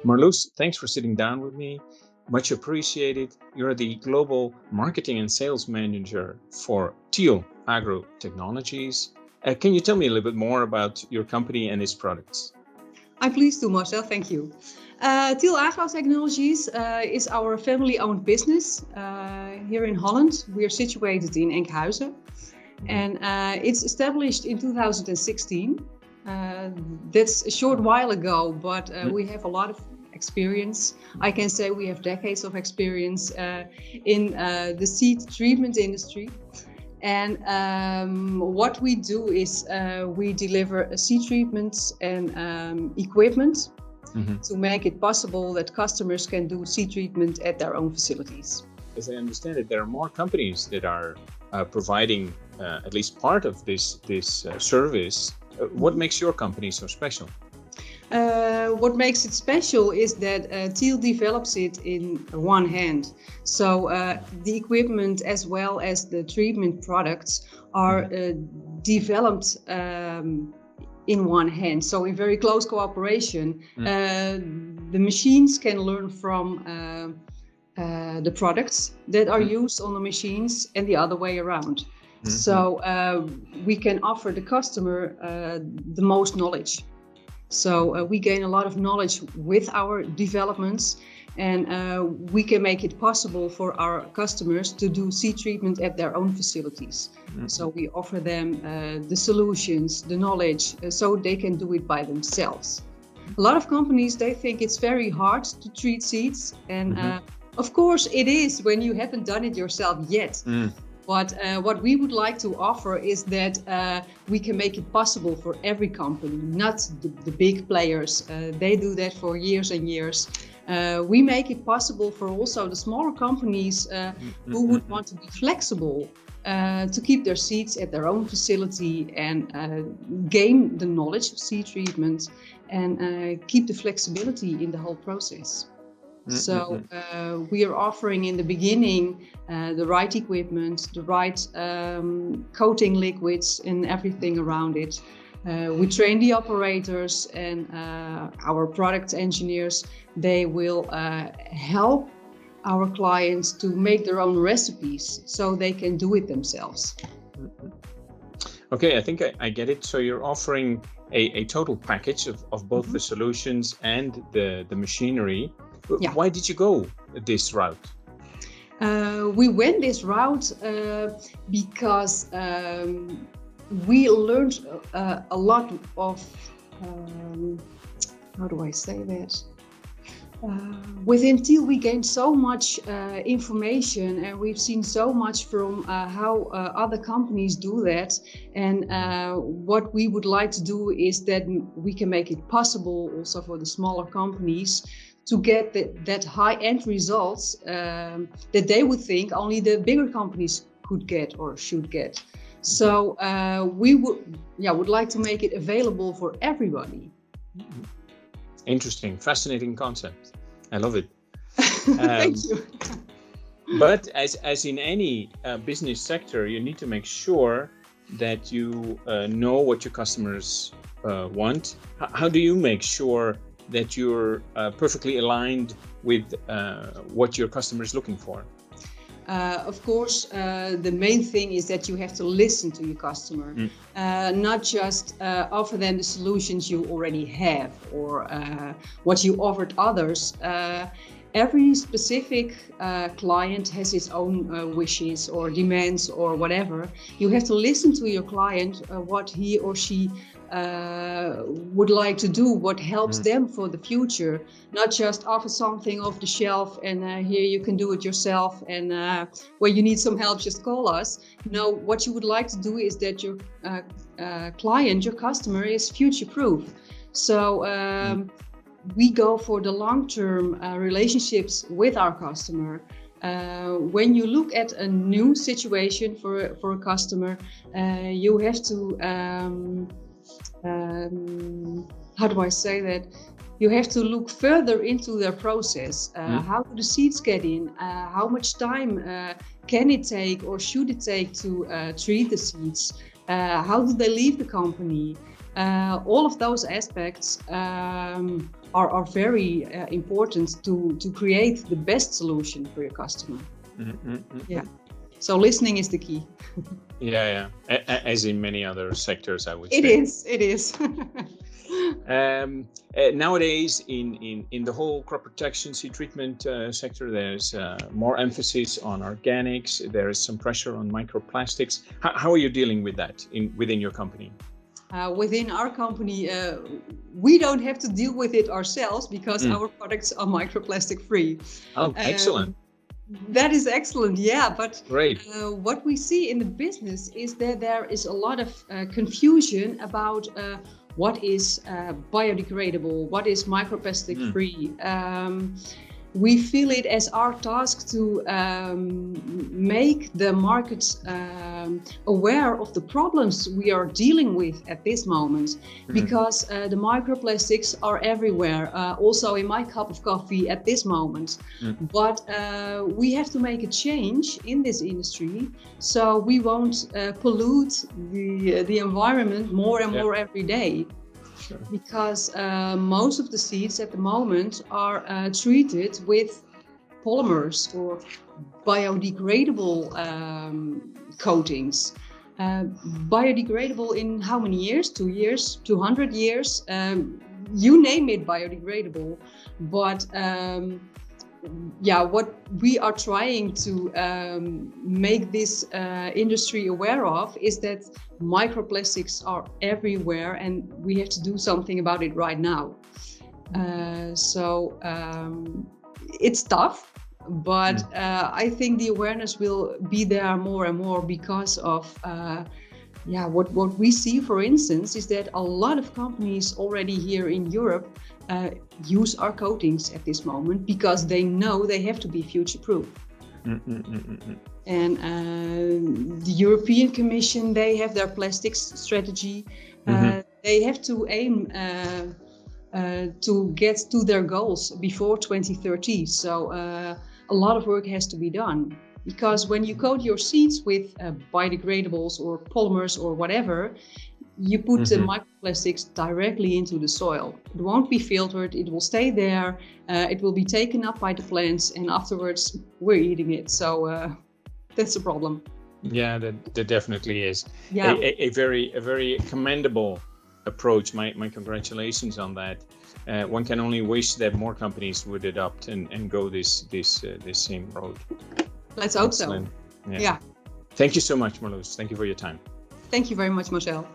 Marloes, thanks for sitting down with me. Much appreciated. You're the Global Marketing and Sales Manager for Teal Agro Technologies. Can you tell me a little bit more about your company and its products? I'm pleased to, Marcel. Thank you. Teal Agro Technologies is our family-owned business here in Holland. We are situated in Enkhuizen, and it's established in 2016. That's a short while ago, but we have a lot of experience. I can say we have decades of experience in the seed treatment industry. And what we do is we deliver seed treatments and equipment to make it possible that customers can do seed treatment at their own facilities. As I understand it, there are more companies that are providing at least part of this service. What makes your company so special? What makes it special is that Teal develops it in one hand. So the equipment as well as the treatment products are developed in one hand. So in very close cooperation, the machines can learn from the products that are used on the machines and the other way around. So we can offer the customer the most knowledge. So we gain a lot of knowledge with our developments, and we can make it possible for our customers to do seed treatment at their own facilities. So we offer them the solutions, the knowledge, so they can do it by themselves. A lot of companies, they think it's very hard to treat seeds, and of course it is when you haven't done it yourself yet. But what we would like to offer is that we can make it possible for every company, not the big players. They do that for years and years. We make it possible for also the smaller companies who would want to be flexible to keep their seeds at their own facility and gain the knowledge of seed treatment and keep the flexibility in the whole process. So we are offering in the beginning the right equipment, the right coating liquids and everything around it. We train the operators and our product engineers. They will help our clients to make their own recipes so they can do it themselves. Okay, I think I get it. So you're offering a total package of both the solutions and the machinery. Yeah. Why did you go this route? We went this route because we learned a lot of, how do I say that? Within Teal, we gained so much information, and we've seen so much from how other companies do that. And what we would like to do is that we can make it possible also for the smaller companies to get that high-end results that they would think only the bigger companies could get or should get. So we would like to make it available for everybody. Interesting, fascinating concept. I love it. Thank you. But as in any business sector, you need to make sure that you know what your customers want. How do you make sure that you're perfectly aligned with what your customer is looking for? Of course, the main thing is that you have to listen to your customer, not just offer them the solutions you already have or what you offered others. Every specific client has his own wishes or demands or whatever. You have to listen to your client, what he or she would like to do, what helps them for the future, not just offer something off the shelf and here you can do it yourself, and when you need some help just call us. No, what you would like to do is that your client, your customer, is future proof. So we go for the long-term relationships with our customer. When you look at a new situation for a customer, you have to how do I say that? You have to look further into their process. How do the seeds get in? How much time can it take or should it take to treat the seeds? How do they leave the company? All of those aspects are very important to create the best solution for your customer. Yeah. So listening is the key. Yeah. As in many other sectors, I would say. It is. Nowadays, in the whole crop protection seed treatment sector, there's more emphasis on organics. There is some pressure on microplastics. How are you dealing with that within your company? Within our company, we don't have to deal with it ourselves because our products are microplastic free. Oh, excellent. That is excellent, yeah. But great. What we see in the business is that there is a lot of confusion about what is biodegradable, what is microplastic free. We feel it as our task to make the markets aware of the problems we are dealing with at this moment, because the microplastics are everywhere, also in my cup of coffee at this moment. But we have to make a change in this industry so we won't pollute the environment more and more every day. Sure. Because most of the seeds at the moment are treated with polymers or biodegradable coatings. Biodegradable in how many years? 2 years, 200 years? You name it, biodegradable. But what we are trying to make this industry aware of is that microplastics are everywhere and we have to do something about it right now. It's tough, but I think the awareness will be there more and more because of what we see, for instance, is that a lot of companies already here in Europe use our coatings at this moment because they know they have to be future-proof. And the European Commission, they have their plastics strategy. They have to aim to get to their goals before 2030. So a lot of work has to be done. Because when you coat your seeds with biodegradables or polymers or whatever, you put the microplastics directly into the soil. It won't be filtered, it will stay there, it will be taken up by the plants, and afterwards we're eating it. So that's a problem. Yeah, that definitely is. Yeah. A very commendable approach. My congratulations on that. One can only wish that more companies would adopt and go this same road. Let's hope Excellent. so. Yeah. Thank you so much, Marloes. Thank you for your time. Thank you very much, Marcel.